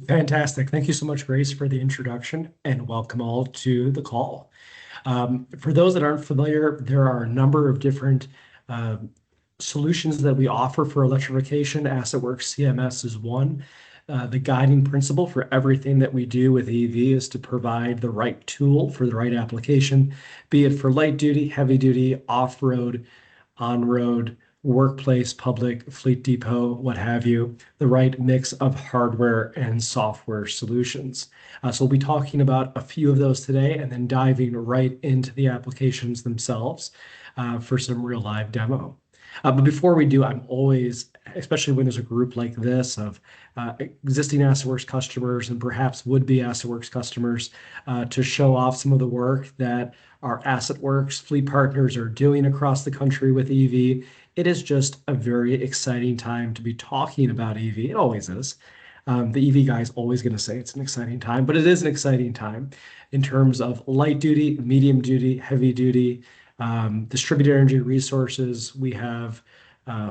Fantastic. Thank you so much, Grace, for the introduction, and welcome all to the call. For those that aren't familiar, there are a number of different uh, solutions that we offer for electrification. AssetWorks CMS is one. The guiding principle for everything that we do with EV is to provide the right tool for the right application, be it for light duty, heavy duty, off-road, on-road, workplace, public, fleet depot, what have you, the right mix of hardware and software solutions. So we'll be talking about a few of those today and then diving right into the applications themselves for some real live demo. But before we do, I'm always, especially when there's a group like this of existing AssetWorks customers and perhaps would-be AssetWorks customers, to show off some of the work that our AssetWorks fleet partners are doing across the country with EV. It is just a very exciting time to be talking about EV. It always is. The EV guy is always going to say it's an exciting time, but it is an exciting time in terms of light duty, medium duty, heavy duty, distributed energy resources. We have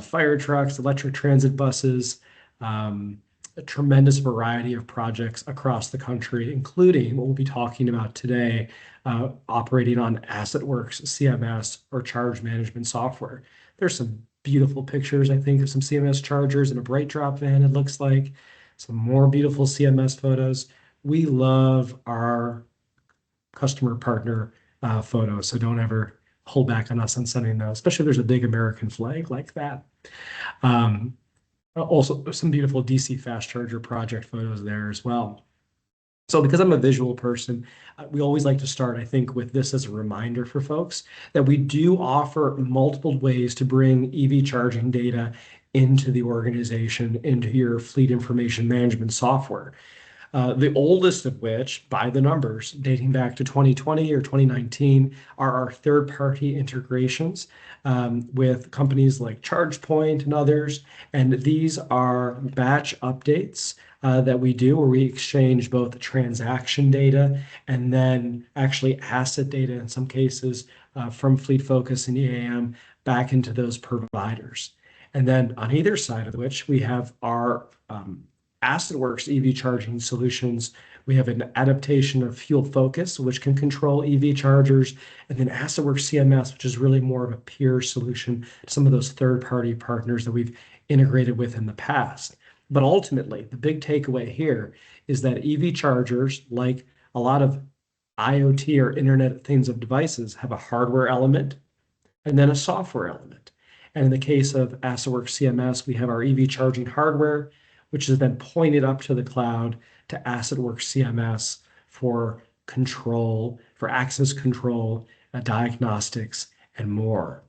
fire trucks, electric transit buses, a tremendous variety of projects across the country, including what we'll be talking about today, operating on AssetWorks CMS or charge management software. There's some beautiful pictures, I think, of some CMS chargers in a bright drop van, it looks like. Some more beautiful CMS photos. We love our customer partner photos, so don't ever hold back on us on sending those, especially if there's a big American flag like that. Also, some beautiful DC fast charger project photos there as well. So because I'm a visual person, we always like to start, I think, with this as a reminder for folks that we do offer multiple ways to bring EV charging data into the organization, into your fleet information management software. The oldest of which, by the numbers, dating back to 2020 or 2019, are our third-party integrations with companies like ChargePoint and others. And these are batch updates that we do where we exchange both transaction data and then actually asset data in some cases from Fleet Focus and EAM back into those providers. And then on either side of which we have our AssetWorks EV charging solutions. We have an adaptation of Fuel Focus, which can control EV chargers, and then AssetWorks CMS, which is really more of a peer solution to some of those third-party partners that we've integrated with in the past. But ultimately, the big takeaway here is that EV chargers, like a lot of IoT or Internet of Things of devices, have a hardware element and then a software element. And in the case of AssetWorks CMS, we have our EV charging hardware, which is then pointed up to the cloud to AssetWorks CMS for control, for access control, diagnostics, and more.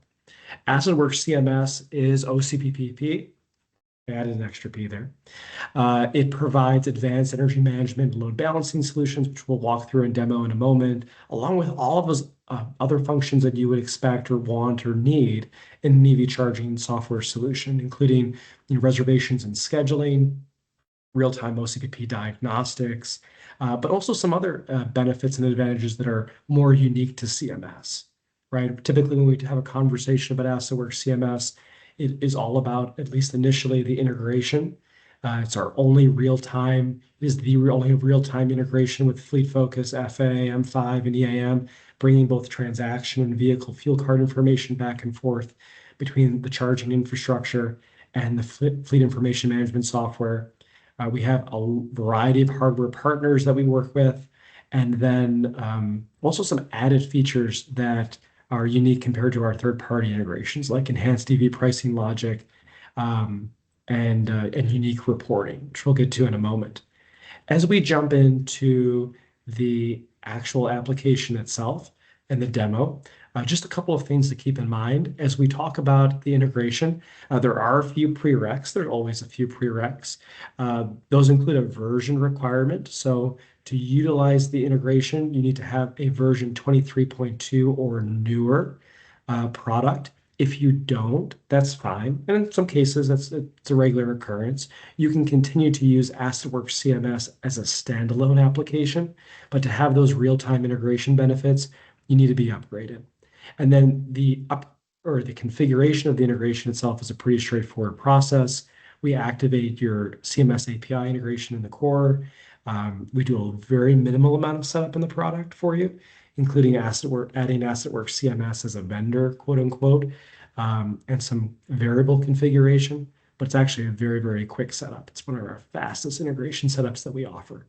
AssetWorks CMS is OCPP. I added an extra P there. It provides advanced energy management and load balancing solutions, which we'll walk through and demo in a moment, along with all of those other functions that you would expect or want or need in an EV charging software solution, including reservations and scheduling, real-time OCPP diagnostics, but also some other benefits and advantages that are more unique to CMS, right? Typically, when we have a conversation about AssetWorks CMS, it is all about, at least initially, the integration. It's our only real-time, only real-time integration with Fleet Focus, FA, M5, and EAM, bringing both transaction and vehicle fuel card information back and forth between the charging infrastructure and the fleet information management software. We have a variety of hardware partners that we work with, and then also some added features that are unique compared to our third-party integrations, like enhanced EV pricing logic and unique reporting, which we'll get to in a moment. As we jump into the actual application itself and the demo, just a couple of things to keep in mind as we talk about the integration. There are a few prereqs. There's always a few prereqs. Those include a version requirement. So to utilize the integration, you need to have a version 23.2 or newer product. If you don't, that's fine. And in some cases, it's a regular occurrence. You can continue to use AssetWorks CMS as a standalone application, but to have those real-time integration benefits, you need to be upgraded. And then the configuration of the integration itself is a pretty straightforward process. We activate your CMS API integration in the core. We do a very minimal amount of setup in the product for you, including adding AssetWorks CMS as a vendor, quote unquote, and some variable configuration. But it's actually a very, very quick setup. It's one of our fastest integration setups that we offer.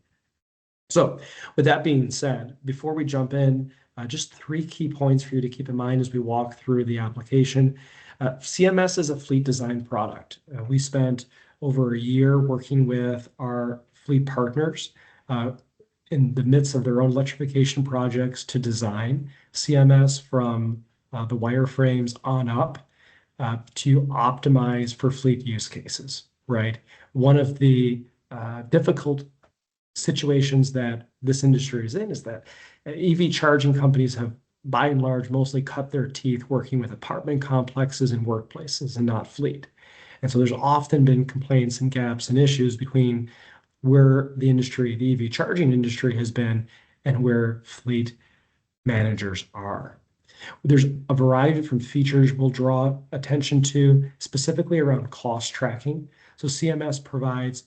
So with that being said, before we jump in, just 3 key points for you to keep in mind as we walk through the application. CMS is a fleet design product. We spent over a year working with our fleet partners in the midst of their own electrification projects to design CMS from the wireframes on up to optimize for fleet use cases, right? One of the difficult situations that this industry is in is that EV charging companies have, by and large, mostly cut their teeth working with apartment complexes and workplaces and not fleet. And so there's often been complaints and gaps and issues between where the industry, the EV charging industry has been and where fleet managers are. There's a variety of different features we'll draw attention to, specifically around cost tracking. So CMS provides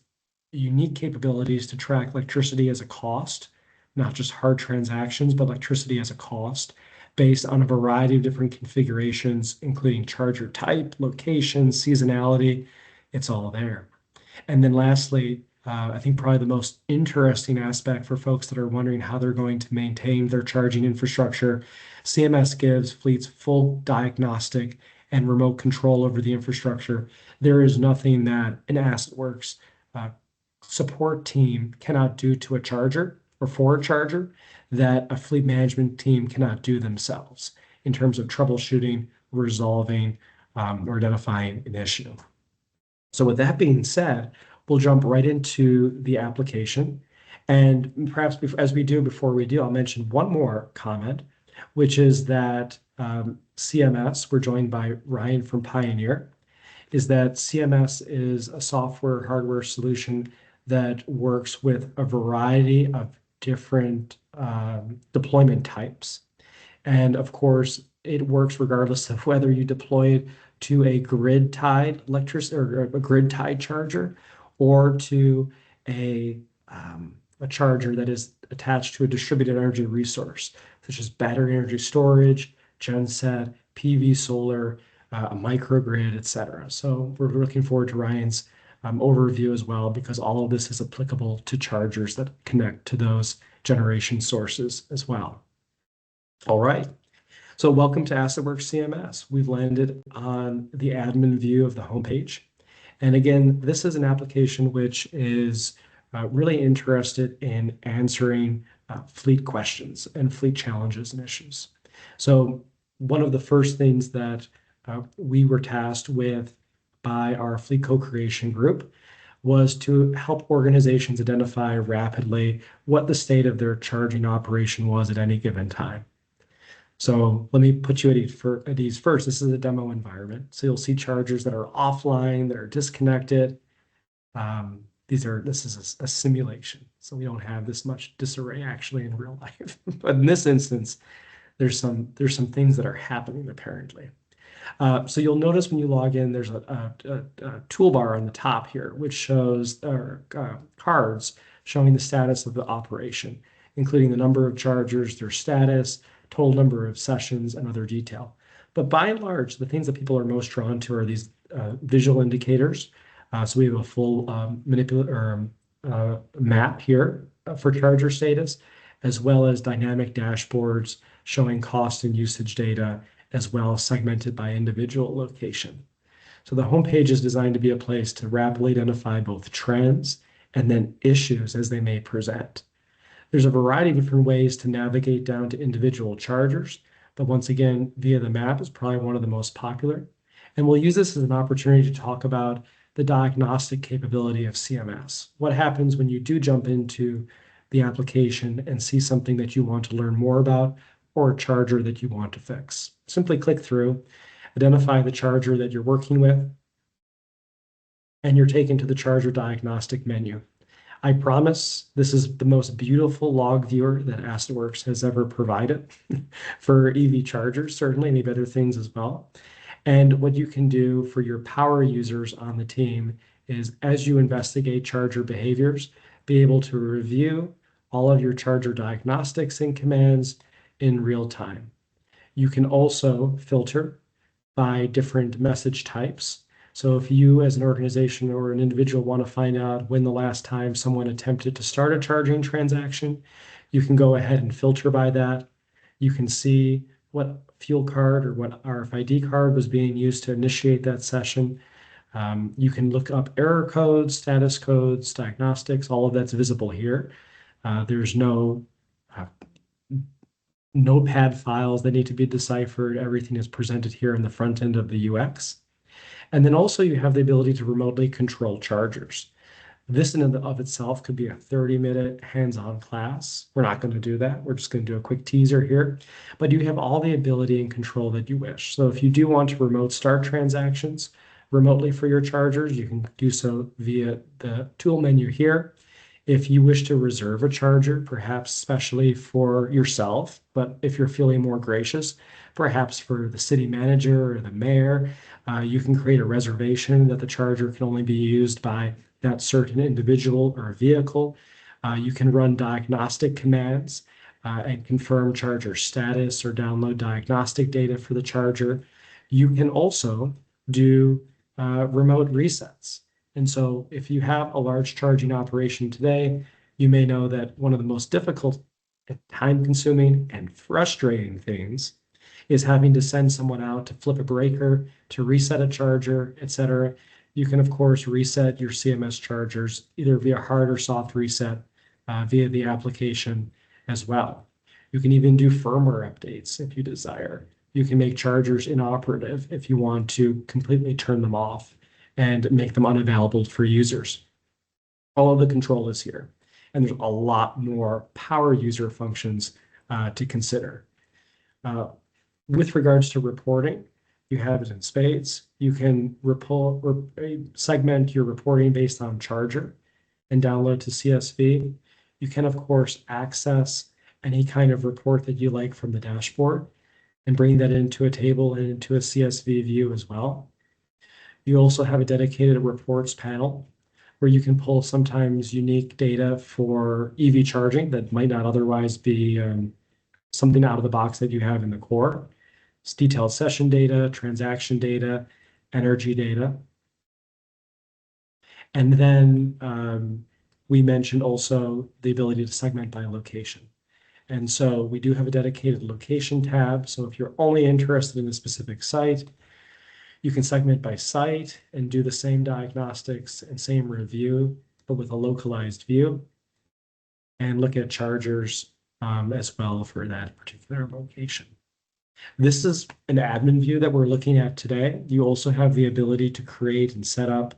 unique capabilities to track electricity as a cost, not just hard transactions, but electricity as a cost based on a variety of different configurations, including charger type, location, seasonality. It's all there. And then lastly, I think probably the most interesting aspect for folks that are wondering how they're going to maintain their charging infrastructure, CMS gives fleets full diagnostic and remote control over the infrastructure. There is nothing that an AssetWorks support team cannot do to a charger or for a charger that a fleet management team cannot do themselves in terms of troubleshooting, resolving, or identifying an issue. So with that being said, we'll jump right into the application. And perhaps as we do, before we do, I'll mention one more comment, which is that CMS, we're joined by Ryan from Pioneer, is that CMS is a software hardware solution that works with a variety of different deployment types. And of course, it works regardless of whether you deploy it to a grid-tied electricity or a grid-tied charger or to a charger that is attached to a distributed energy resource, such as battery energy storage, genset, PV solar, a microgrid, et cetera. So we're looking forward to Ryan's overview as well, because all of this is applicable to chargers that connect to those generation sources as well. All right. So welcome to AssetWorks CMS. We've landed on the admin view of the homepage. And again, this is an application which is really interested in answering fleet questions and fleet challenges and issues. So one of the first things that we were tasked with by our fleet co-creation group was to help organizations identify rapidly what the state of their charging operation was at any given time. So let me put you at ease first. This is a demo environment. So you'll see chargers that are offline, that are disconnected. This is a simulation. So we don't have this much disarray actually in real life. But in this instance, there's some things that are happening apparently. So you'll notice when you log in, there's a toolbar on the top here, which shows cards showing the status of the operation, including the number of chargers, their status, total number of sessions, and other detail. But by and large, the things that people are most drawn to are these visual indicators. So we have a full map here for charger status, as well as dynamic dashboards showing cost and usage data, as well as segmented by individual location. So the homepage is designed to be a place to rapidly identify both trends and then issues as they may present. There's a variety of different ways to navigate down to individual chargers, but once again, via the map is probably one of the most popular. And we'll use this as an opportunity to talk about the diagnostic capability of CMS. What happens when you do jump into the application and see something that you want to learn more about or a charger that you want to fix? Simply click through, identify the charger that you're working with, and you're taken to the charger diagnostic menu. I promise this is the most beautiful log viewer that AssetWorks has ever provided for EV chargers, certainly, and other things as well. And what you can do for your power users on the team is as you investigate charger behaviors, be able to review all of your charger diagnostics and commands in real time. You can also filter by different message types. So if you as an organization or an individual want to find out when the last time someone attempted to start a charging transaction, you can go ahead and filter by that. You can see what fuel card or what RFID card was being used to initiate that session. You can look up error codes, status codes, diagnostics, all of that's visible here. There's no notepad files that need to be deciphered. Everything is presented here in the front end of the UX. And then also you have the ability to remotely control chargers. This in and of itself could be a 30-minute hands-on class. We're not going to do that. We're just going to do a quick teaser here. But you have all the ability and control that you wish. So if you do want to remote start transactions remotely for your chargers, you can do so via the tool menu here. If you wish to reserve a charger, perhaps especially for yourself, but if you're feeling more gracious, perhaps for the city manager or the mayor, you can create a reservation that the charger can only be used by that certain individual or vehicle. You can run diagnostic commands and confirm charger status or download diagnostic data for the charger. You can also do remote resets. And so if you have a large charging operation today, you may know that one of the most difficult, time-consuming, and frustrating things is having to send someone out to flip a breaker, to reset a charger, etc. You can, of course, reset your CMS chargers either via hard or soft reset via the application as well. You can even do firmware updates if you desire. You can make chargers inoperative if you want to completely turn them off and make them unavailable for users. All of the control is here. And there's a lot more power user functions to consider. With regards to reporting, you have it in spades. You can segment your reporting based on charger and download to CSV. You can, of course, access any kind of report that you like from the dashboard and bring that into a table and into a CSV view as well. You also have a dedicated reports panel where you can pull sometimes unique data for EV charging that might not otherwise be something out of the box that you have in the core. It's detailed session data, transaction data, energy data. And then we mentioned also the ability to segment by location. And so we do have a dedicated location tab. So if you're only interested in a specific site, you can segment by site and do the same diagnostics and same review, but with a localized view, and look at chargers as well for that particular location. This is an admin view that we're looking at today. You also have the ability to create and set up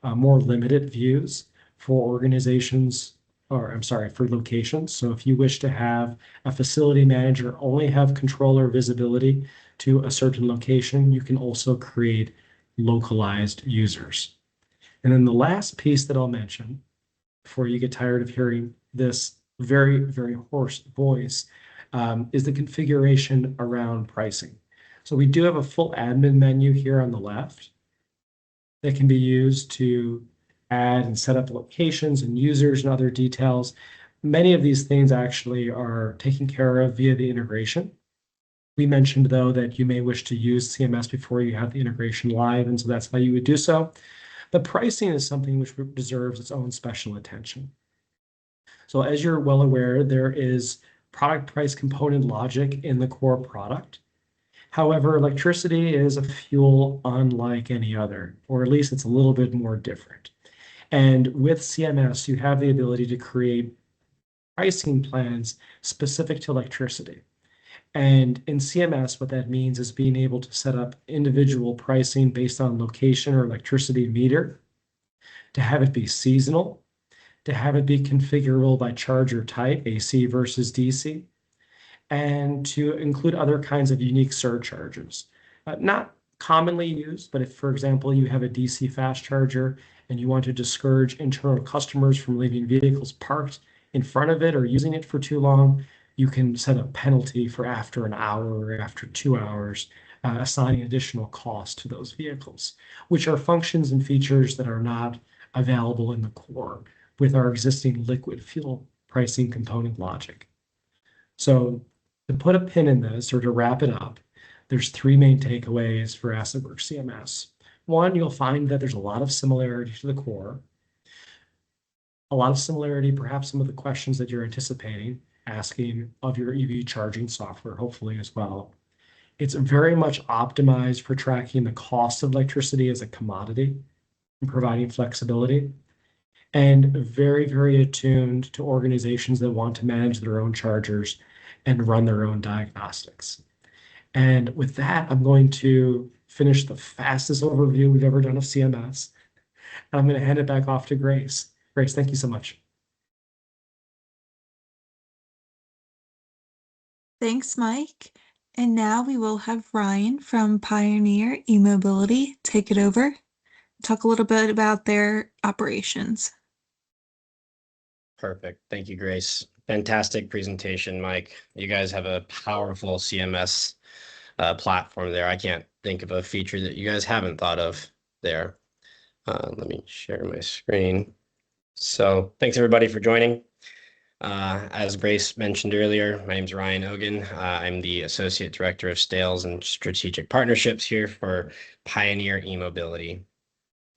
more limited views for organizations, or I'm sorry, for locations. So if you wish to have a facility manager only have controller visibility to a certain location, you can also create localized users. And then the last piece that I'll mention before you get tired of hearing this very, very hoarse voice is the configuration around pricing. So we do have a full admin menu here on the left that can be used to add and set up locations and users and other details. Many of these things actually are taken care of via the integration. We mentioned, though, that you may wish to use CMS before you have the integration live, and so that's how you would do so. But pricing is something which deserves its own special attention. So as you're well aware, there is product price component logic in the core product. However, electricity is a fuel unlike any other, or at least it's a little bit more different. And with CMS, you have the ability to create pricing plans specific to electricity. And in CMS, what that means is being able to set up individual pricing based on location or electricity meter, to have it be seasonal, to have it be configurable by charger type, AC versus DC, and to include other kinds of unique surcharges. Not commonly used, but if, for example, you have a DC fast charger and you want to discourage internal customers from leaving vehicles parked in front of it or using it for too long, you can set a penalty for after an hour or after 2 hours assigning additional cost to those vehicles, which are functions and features that are not available in the core with our existing liquid fuel pricing component logic. So to put a pin in this or to wrap it up, there's three main takeaways for AssetWorks CMS. One, you'll find that there's a lot of similarity to the core, a lot of similarity, perhaps some of the questions that you're anticipating asking of your EV charging software, hopefully as well. It's very much optimized for tracking the cost of electricity as a commodity and providing flexibility, and very, very attuned to organizations that want to manage their own chargers and run their own diagnostics. And with that, I'm going to finish the fastest overview we've ever done of CMS. And I'm going to hand it back off to Grace. Grace, thank you so much. Thanks, Mike. And now we will have Ryan from Pioneer eMobility take it over, talk a little bit about their operations. Perfect. Thank you, Grace. Fantastic presentation, Mike. You guys have a powerful CMS platform there. I can't think of a feature that you guys haven't thought of there. Let me share my screen. So thanks everybody for joining. As Grace mentioned earlier, my name is Ryan Ogan. I'm the Associate Director of Sales and Strategic Partnerships here for Pioneer eMobility.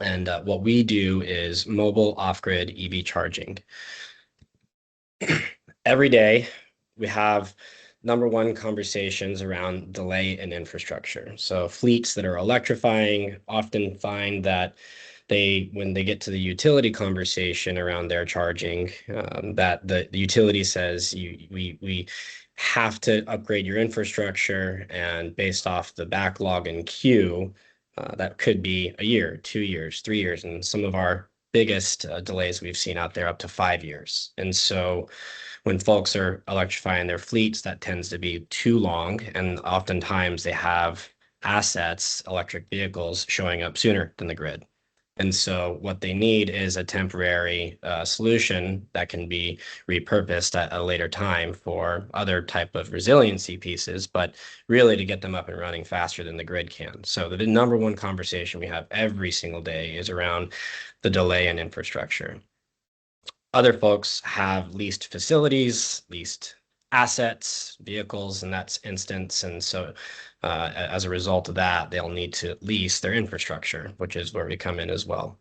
And what we do is mobile off-grid EV charging. Every day, we have #1 conversations around delay in infrastructure. So fleets that are electrifying often find that when they get to the utility conversation around their charging, that the utility says we have to upgrade your infrastructure, and based off the backlog and queue, that could be a year, 2 years, 3 years, and some of our biggest delays we've seen out there up to 5 years. And so when folks are electrifying their fleets, that tends to be too long, and oftentimes they have assets, electric vehicles, showing up sooner than the grid. And so what they need is a temporary solution that can be repurposed at a later time for other type of resiliency pieces, but really to get them up and running faster than the grid can. So the #1 conversation we have every single day is around the delay in infrastructure. Other folks have leased facilities, leased assets, vehicles in that instance. And so as a result of that, they'll need to lease their infrastructure, which is where we come in as well.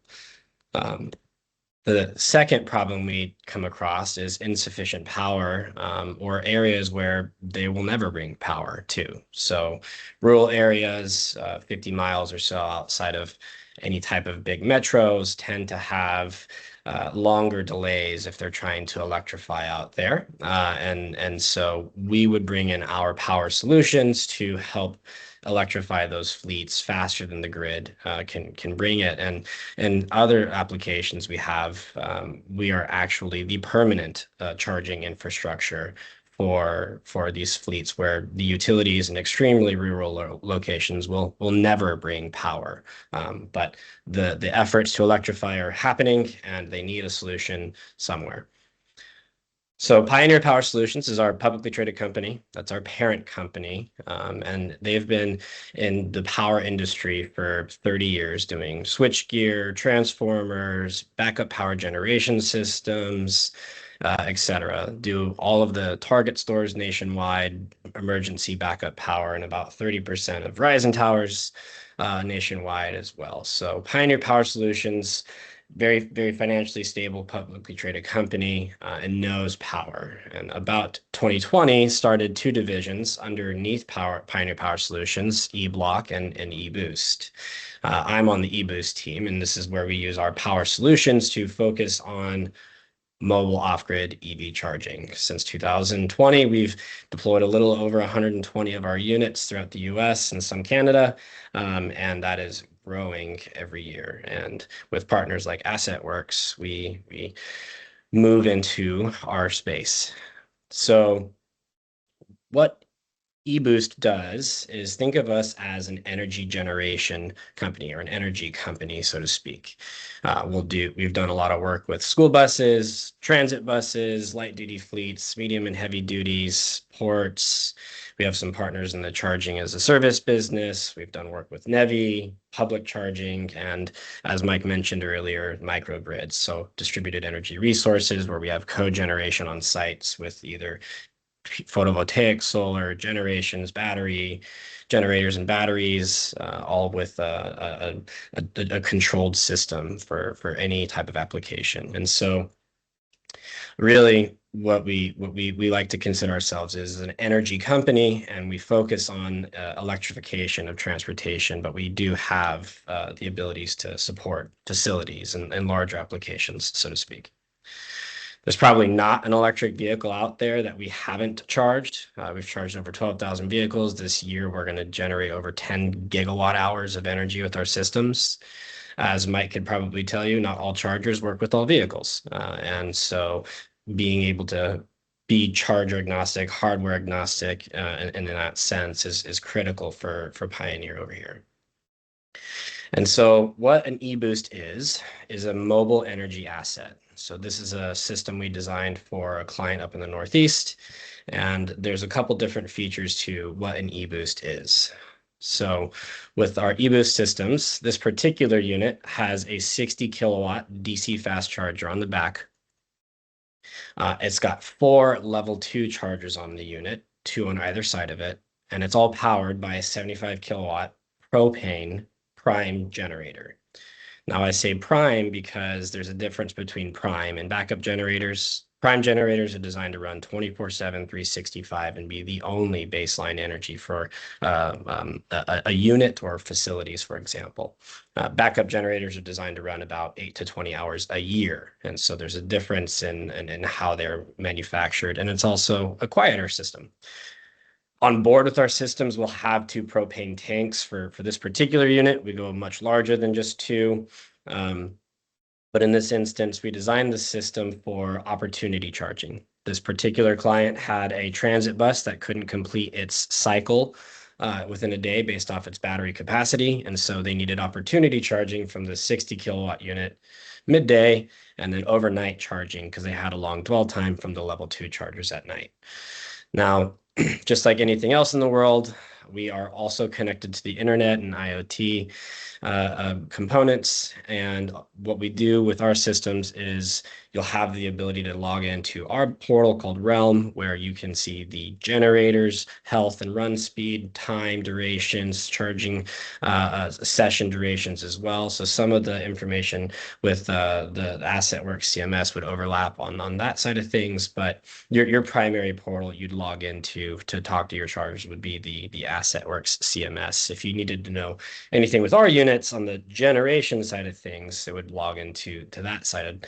The second problem we come across is insufficient power, or areas where they will never bring power to. So rural areas, 50 miles or so outside of any type of big metros, tend to have longer delays if they're trying to electrify out there. And so we would bring in our power solutions to help electrify those fleets faster than the grid can bring it. And in other applications we have, we are actually the permanent charging infrastructure for these fleets, where the utilities in extremely rural locations will never bring power. But the efforts to electrify are happening, and they need a solution somewhere. So Pioneer Power Solutions is our publicly traded company. That's our parent company. And they've been in the power industry for 30 years doing switchgear, transformers, backup power generation systems, etc. Do all of the Target stores nationwide, emergency backup power, and about 30% of Verizon towers nationwide as well. So Pioneer Power Solutions, very, very financially stable, publicly traded company, and knows power. And about 2020 started 2 divisions underneath Pioneer Power Solutions, eBlock and eBoost. I'm on the eBoost team, and this is where we use our power solutions to focus on mobile off-grid EV charging. Since 2020, we've deployed a little over 120 of our units throughout the US and some Canada, and that is growing every year. And with partners like AssetWorks, we move into our space. So what eBoost does is think of us as an energy generation company or an energy company, so to speak. We've done a lot of work with school buses, transit buses, light duty fleets, medium and heavy duties, ports. We have some partners in the charging as a service business. We've done work with NEVI, public charging, and as Mike mentioned earlier, microgrids, so distributed energy resources where we have cogeneration on sites with either photovoltaic, solar, generations, battery generators and batteries, all with a controlled system for any type of application. And so really what we like to consider ourselves is an energy company, and we focus on electrification of transportation, but we do have the abilities to support facilities and larger applications, so to speak. There's probably not an electric vehicle out there that we haven't charged. We've charged over 12,000 vehicles. This year, we're going to generate over 10 gigawatt hours of energy with our systems. As Mike could probably tell you, not all chargers work with all vehicles. And so being able to be charger agnostic, hardware agnostic, and in that sense is critical for Pioneer over here. And so what an eBoost is a mobile energy asset. So this is a system we designed for a client up in the Northeast, and there's a couple different features to what an eBoost is. So with our eBoost systems, this particular unit has a 60 kilowatt DC fast charger on the back. It's got 4 level 2 chargers on the unit, 2 on either side of it, and it's all powered by a 75 kilowatt propane prime generator. Now I say prime because there's a difference between prime and backup generators. Prime generators are designed to run 24/7, 365 and be the only baseline energy for a unit or facilities, for example. Backup generators are designed to run about 8 to 20 hours a year. And so there's a difference in how they're manufactured. And it's also a quieter system. On board with our systems, we'll have 2 propane tanks for this particular unit. We go much larger than just 2. But in this instance, we designed the system for opportunity charging. This particular client had a transit bus that couldn't complete its cycle within a day based off its battery capacity. And so they needed opportunity charging from the 60 kilowatt unit midday and then overnight charging because they had a long dwell time from the level 2 chargers at night. Now, just like anything else in the world, we are also connected to the internet and IoT components. And what we do with our systems is you'll have the ability to log into our portal called Realm, where you can see the generators, health and run speed, time, durations, charging session durations as well. So some of the information with the AssetWorks CMS would overlap on that side of things, but your primary portal you'd log into to talk to your chargers would be the AssetWorks CMS. If you needed to know anything with our units on the generation side of things, it would log into that side.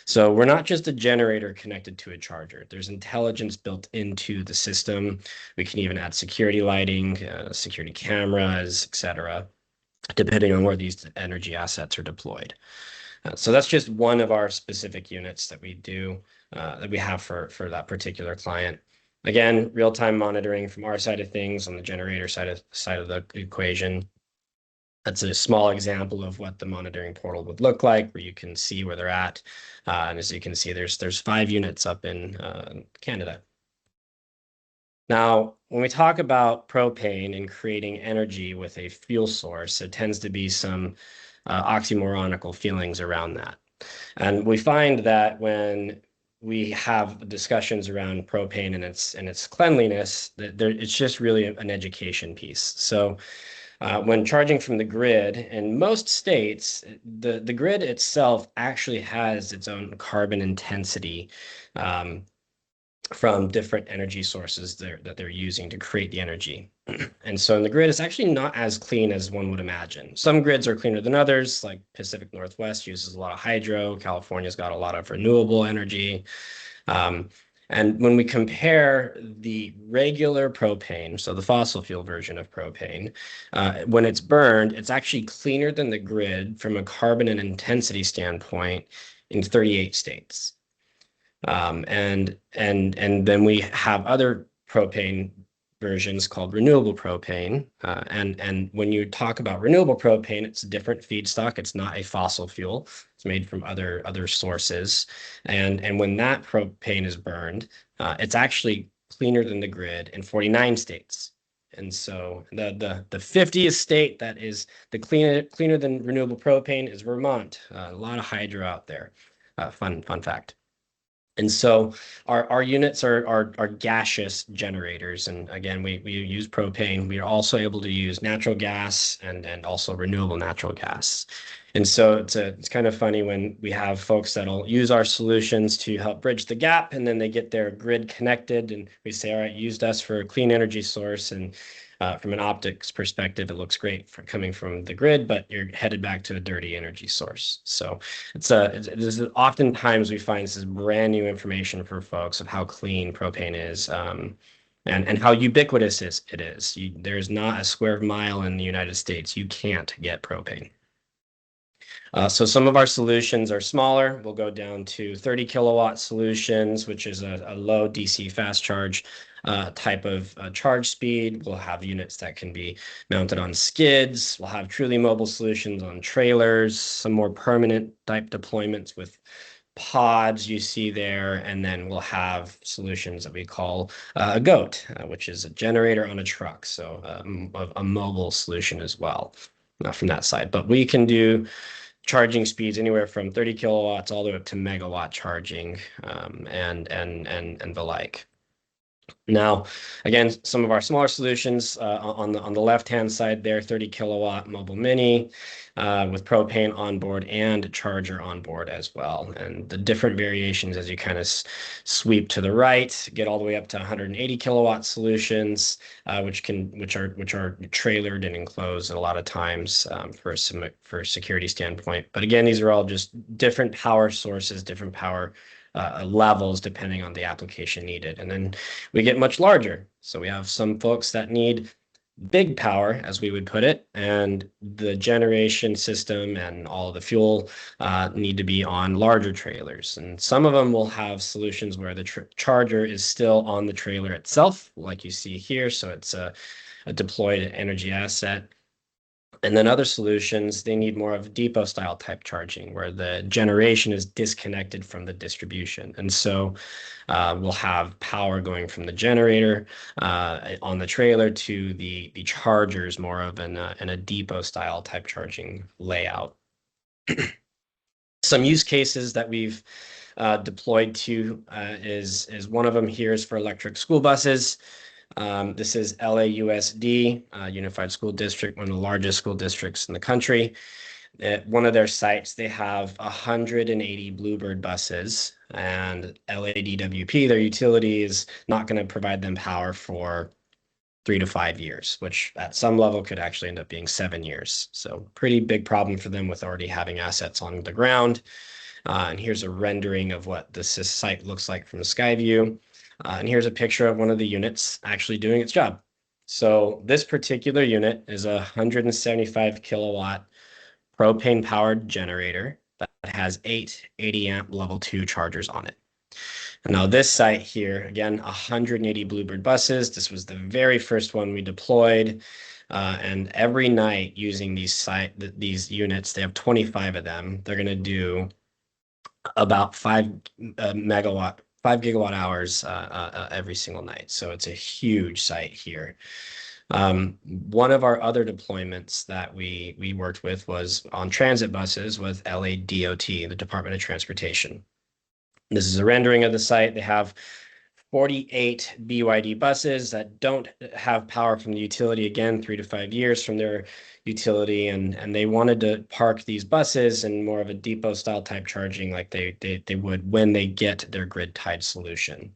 So we're not just a generator connected to a charger. There's intelligence built into the system. We can even add security lighting, security cameras, etc., depending on where these energy assets are deployed. So that's just one of our specific units that we do, that we have for that particular client. Again, real-time monitoring from our side of things on the generator side of the equation. That's a small example of what the monitoring portal would look like, where you can see where they're at. And as you can see, there's 5 units up in Canada. Now, when we talk about propane and creating energy with a fuel source, it tends to be some oxymoronical feelings around that. And we find that when we have discussions around propane and its cleanliness, that it's just really an education piece. So when charging from the grid, in most states, the grid itself actually has its own carbon intensity from different energy sources that they're using to create the energy. And so in the grid, it's actually not as clean as one would imagine. Some grids are cleaner than others, like Pacific Northwest uses a lot of hydro. California's got a lot of renewable energy. And when we compare the regular propane, so the fossil fuel version of propane, when it's burned, it's actually cleaner than the grid from a carbon and intensity standpoint in 38 states. And then we have other propane versions called renewable propane. And when you talk about renewable propane, it's a different feedstock. It's not a fossil fuel. It's made from other sources. And when that propane is burned, it's actually cleaner than the grid in 49 states. And so the 50th state that is the cleaner than renewable propane is Vermont. A lot of hydro out there. Fun fact. And so our units are gaseous generators. And again, we use propane. We are also able to use natural gas and also renewable natural gas. And so it's kind of funny when we have folks that'll use our solutions to help bridge the gap, and then they get their grid connected, and we say, all right, used us for a clean energy source. And from an optics perspective, it looks great for coming from the grid, but you're headed back to a dirty energy source. So it's oftentimes we find this is brand new information for folks of how clean propane is. And how ubiquitous it is. There's not a square mile in the United States you can't get propane. So some of our solutions are smaller. We'll go down to 30 kilowatt solutions, which is a low DC fast charge type of charge speed. We'll have units that can be mounted on skids. We'll have truly mobile solutions on trailers, some more permanent type deployments with pods you see there, and then we'll have solutions that we call a GOAT, which is a generator on a truck, so a mobile solution as well from that side. But we can do charging speeds anywhere from 30 kilowatts all the way up to megawatt charging, and the like. Now, again, some of our smaller solutions on the left-hand side there, 30 kilowatt mobile mini with propane on board and charger on board as well. And the different variations as you kind of sweep to the right, get all the way up to 180 kilowatt solutions, which are trailered and enclosed a lot of times for a security standpoint. But again, these are all just different power sources, different power levels depending on the application needed. And then we get much larger. So we have some folks that need big power, as we would put it, and the generation system and all the fuel need to be on larger trailers. And some of them will have solutions where the charger is still on the trailer itself, like you see here. So it's a deployed energy asset. And then other solutions, they need more of depot style type charging where the generation is disconnected from the distribution. And so we'll have power going from the generator on the trailer to the chargers, more of in a depot style type charging layout. Some use cases that we've deployed to is one of them here is for electric school buses. This is LAUSD, Unified School District, one of the largest school districts in the country. At one of their sites, they have 180 Bluebird buses, and LADWP, their utility, is not going to provide them power for 3 to 5 years, which at some level could actually end up being 7 years. So pretty big problem for them with already having assets on the ground. And here's a rendering of what this site looks like from the sky view. And here's a picture of one of the units actually doing its job. So this particular unit is a 175 kilowatt propane powered generator that has 8 80 amp level 2 chargers on it. And now this site here, again, 180 Bluebird buses. This was the very first one we deployed. And every night using these units, they have 25 of them. They're going to do about 5 gigawatt hours every single night. So it's a huge site here. One of our other deployments that we worked with was on transit buses with LADOT, the Department of Transportation. This is a rendering of the site. They have 48 BYD buses that don't have power from the utility, again, 3 to 5 years from their utility, and they wanted to park these buses in more of a depot style type charging like they would when they get their grid tied solution.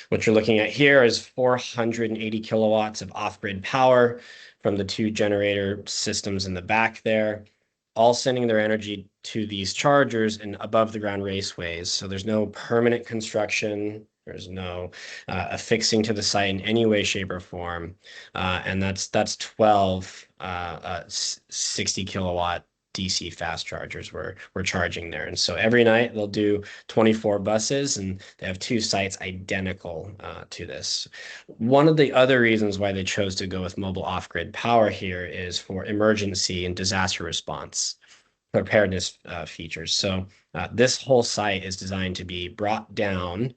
What you're looking at here is 480 kilowatts of off-grid power from the 2 generator systems in the back there, all sending their energy to these chargers and above the ground raceways. So there's no permanent construction. There's no affixing to the site in any way, shape, or form. And that's 12 60 kilowatt DC fast chargers we're charging there. And so every night they'll do 24 buses, and they have 2 sites identical to this. One of the other reasons why they chose to go with mobile off-grid power here is for emergency and disaster response preparedness features. So this whole site is designed to be brought down,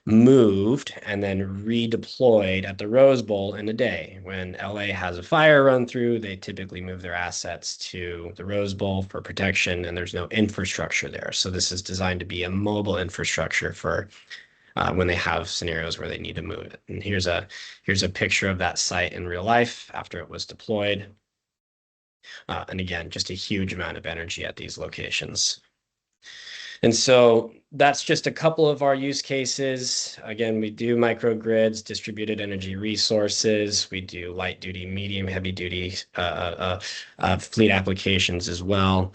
moved, and then redeployed at the Rose Bowl in a day. When LA has a fire run through, they typically move their assets to the Rose Bowl for protection, and there's no infrastructure there. So this is designed to be a mobile infrastructure for when they have scenarios where they need to move it. And here's a picture of that site in real life after it was deployed. And again, just a huge amount of energy at these locations. And so that's just a couple of our use cases. Again, we do microgrids, distributed energy resources. We do light duty, medium, heavy duty fleet applications as well.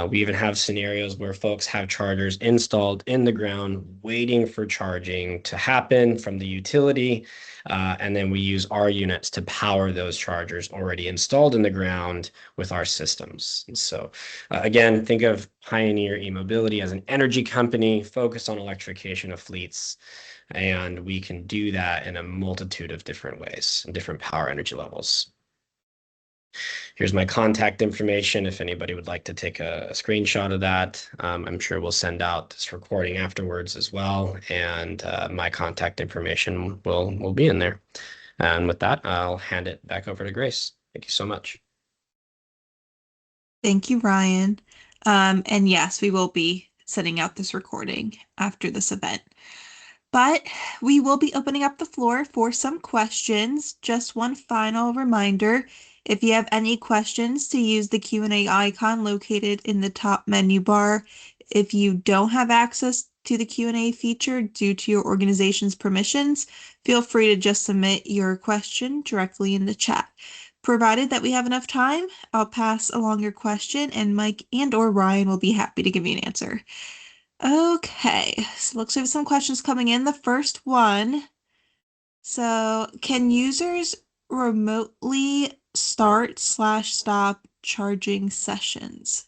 We even have scenarios where folks have chargers installed in the ground, waiting for charging to happen from the utility. And then we use our units to power those chargers already installed in the ground with our systems. And so again, think of Pioneer eMobility as an energy company focused on electrification of fleets. And we can do that in a multitude of different ways and different power energy levels. Here's my contact information if anybody would like to take a screenshot of that. I'm sure we'll send out this recording afterwards as well, and my contact information will be in there. And with that, I'll hand it back over to Grace. Thank you so much. Thank you, Ryan. And yes, we will be sending out this recording after this event. But we will be opening up the floor for some questions. Just one final reminder, if you have any questions, to use the Q&A icon located in the top menu bar. If you don't have access to the Q&A feature due to your organization's permissions, feel free to just submit your question directly in the chat. Provided that we have enough time, I'll pass along your question, and Mike and/or Ryan will be happy to give you an answer. Okay, so looks like some questions coming in. The first one, so can users remotely start/stop charging sessions?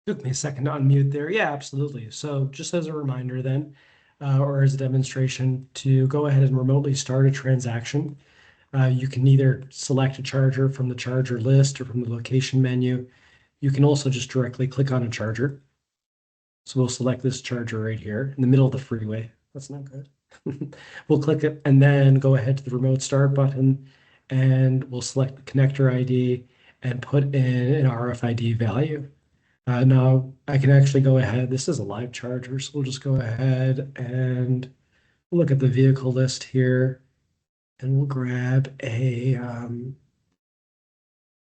Took me a second to unmute there. Yeah, absolutely. So just as a reminder then, or as a demonstration, to go ahead and remotely start a transaction, you can either select a charger from the charger list or from the location menu. You can also just directly click on a charger. So we'll select this charger right here in the middle of the freeway. That's not good. We'll click it and then go ahead to the remote start button, and we'll select the connector ID and put in an RFID value. Now I can actually go ahead. This is a live charger, so we'll just go ahead and look at the vehicle list here, and we'll grab a,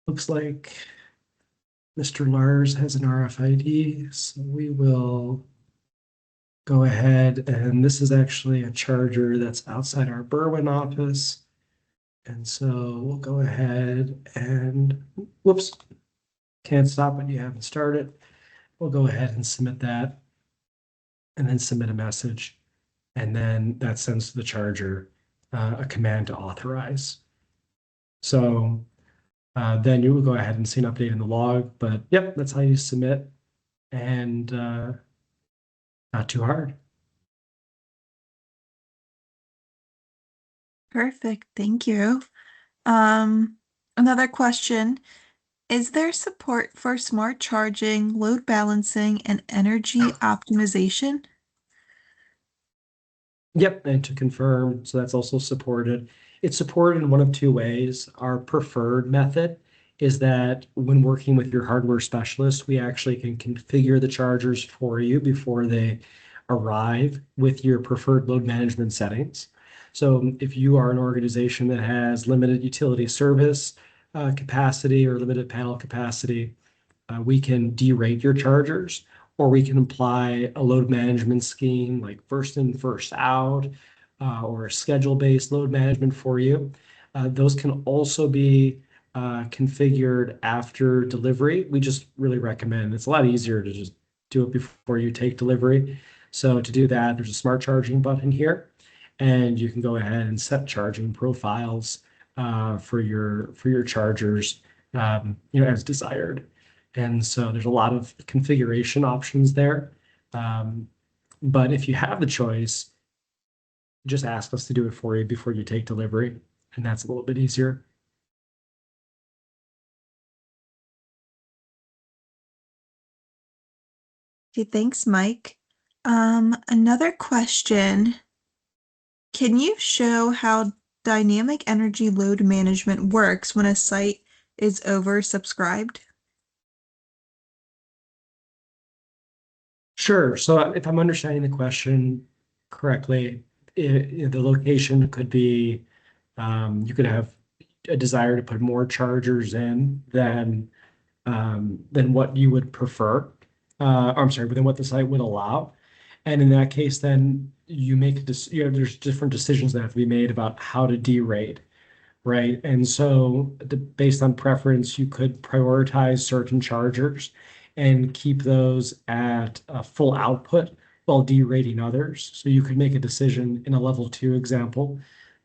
looks like Mr. Lars has an RFID, so we will go ahead, and this is actually a charger that's outside our Berwyn office. And so we'll go ahead and, whoops, can't stop when you haven't started. We'll go ahead and submit that, and then submit a message. And then that sends to the charger a command to authorize. So then you will go ahead and see an update in the log, but yep, that's how you submit, and not too hard. Perfect, thank you. Another question, is there support for smart charging, load balancing, and energy optimization? Yep, and to confirm, so that's also supported. It's supported in one of 2 ways. Our preferred method is that when working with your hardware specialist, we actually can configure the chargers for you before they arrive with your preferred load management settings. So if you are an organization that has limited utility service capacity or limited panel capacity, we can derate your chargers, or we can apply a load management scheme like first in, first out, or a schedule-based load management for you. Those can also be configured after delivery. We just really recommend, it's a lot easier to just do it before you take delivery. So to do that, there's a smart charging button here, and you can go ahead and set charging profiles for your chargers, as desired. And so there's a lot of configuration options there. But if you have the choice, just ask us to do it for you before you take delivery, and that's a little bit easier. Okay, thanks, Mike. Another question. Can you show how dynamic energy load management works when a site is oversubscribed? Sure. So if I'm understanding the question correctly, the location could be, you could have a desire to put more chargers in than what you would prefer. I'm sorry, than what the site would allow. And in that case, then you make there's different decisions that have to be made about how to derate, right? And so based on preference, you could prioritize certain chargers and keep those at full output while derating others. So you could make a decision in a level 2 example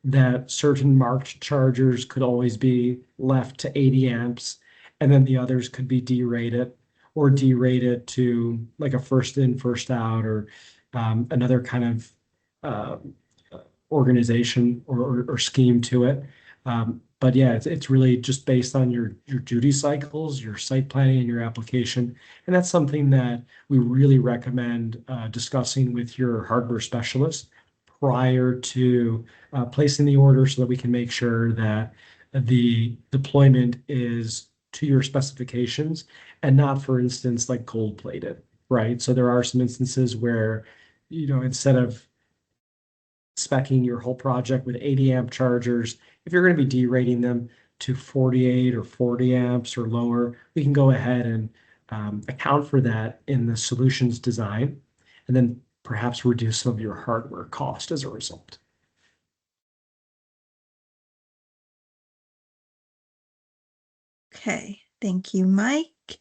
that certain marked chargers could always be left to 80 amps, and then the others could be derated or derated to like a first in, first out, or another kind of uh, organization or scheme to it. But yeah, it's really just based on your duty cycles, your site planning, and your application. And that's something that we really recommend discussing with your hardware specialist prior to placing the order, so that we can make sure that the deployment is to your specifications and not, for instance, like gold plated, right? So there are some instances where, instead of specing your whole project with 80 amp chargers, if you're going to be derating them to 48 or 40 amps or lower, we can go ahead and account for that in the solutions design, and then perhaps reduce some of your hardware cost as a result. Okay, thank you, Mike.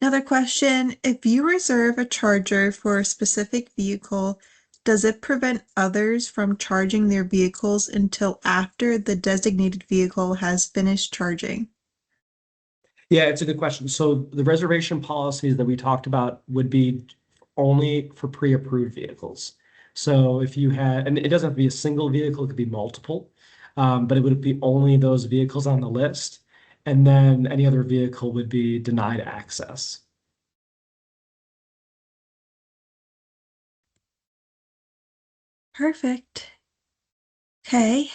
Another question. If you reserve a charger for a specific vehicle, does it prevent others from charging their vehicles until after the designated vehicle has finished charging? Yeah, it's a good question. So the reservation policies that we talked about would be only for pre-approved vehicles. So if you had, and it doesn't have to be a single vehicle, it could be multiple, but it would be only those vehicles on the list. And then any other vehicle would be denied access. Perfect. Okay,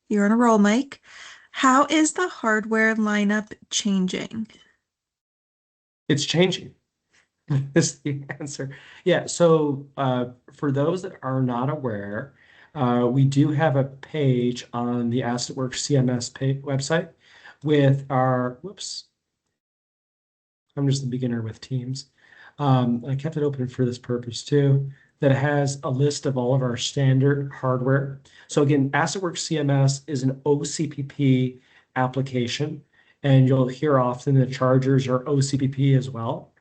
you're on a roll, Mike. How is the hardware lineup changing? It's changing. Is the answer. Yeah, so for those that are not aware, we do have a page on the AssetWorks CMS website with our, whoops, I'm just a beginner with Teams. I kept it open for this purpose too, that has a list of all of our standard hardware. So again, AssetWorks CMS is an OCPP application, and you'll hear often the chargers are OCPP as well.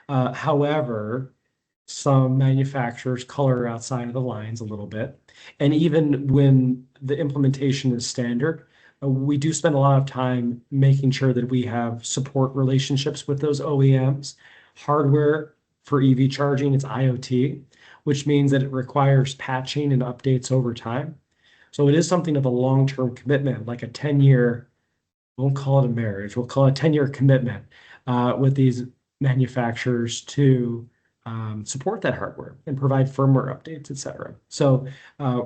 However, some manufacturers color outside of the lines a little bit. And even when the implementation is standard, we do spend a lot of time making sure that we have support relationships with those OEMs. Hardware for EV charging, it's IoT, which means that it requires patching and updates over time. So it is something of a long-term commitment, like a 10-year, won't call it a marriage, we'll call it a 10-year commitment with these manufacturers to support that hardware and provide firmware updates, et cetera. So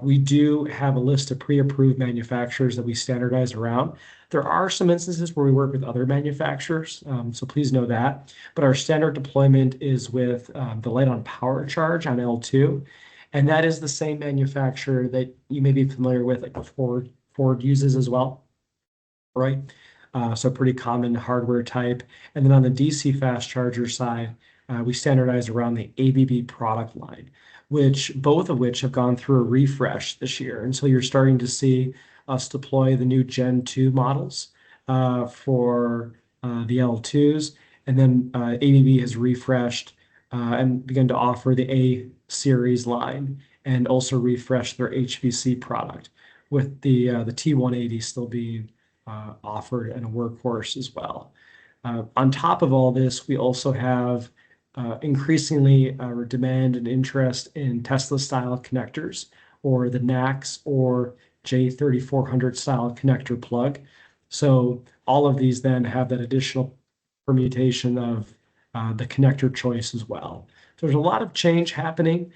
we do have a list of pre-approved manufacturers that we standardize around. There are some instances where we work with other manufacturers, so please know that. But our standard deployment is with the Light on Power Charge on L2, and that is the same manufacturer that you may be familiar with, like the Ford uses as well, right? So pretty common hardware type. And then on the DC fast charger side, we standardize around the ABB product line, both of which have gone through a refresh this year. And so you're starting to see us deploy the new Gen 2 models for the L2s. And then ABB has refreshed and begun to offer the A series line, and also refreshed their HVC product, with the T180 still being offered and a workhorse as well. On top of all this, we also have increasingly demand and interest in Tesla style connectors, or the NACS or J3400 style connector plug. So all of these then have that additional permutation of the connector choice as well. So there's a lot of change happening.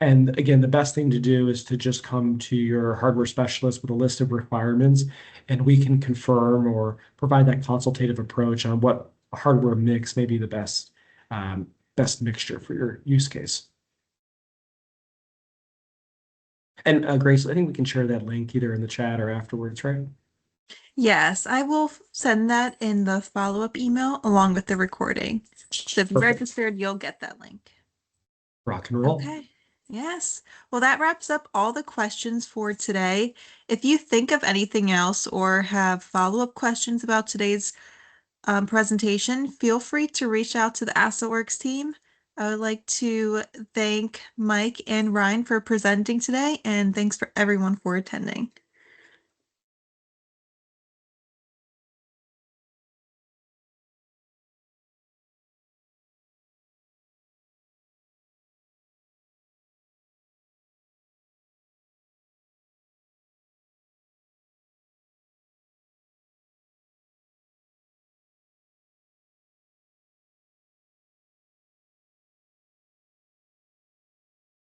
And again, the best thing to do is to just come to your hardware specialist with a list of requirements, and we can confirm or provide that consultative approach on what hardware mix may be the best mixture for your use case. And Grace, I think we can share that link either in the chat or afterwards, right? Yes, I will send that in the follow-up email along with the recording. So if you Perfect. registered, you'll get that link. Rock and roll. Okay. Yes. Well, that wraps up all the questions for today. If you think of anything else or have follow-up questions about today's presentation, feel free to reach out to the AssetWorks team. I would like to thank Mike and Ryan for presenting today, and thanks for everyone for attending.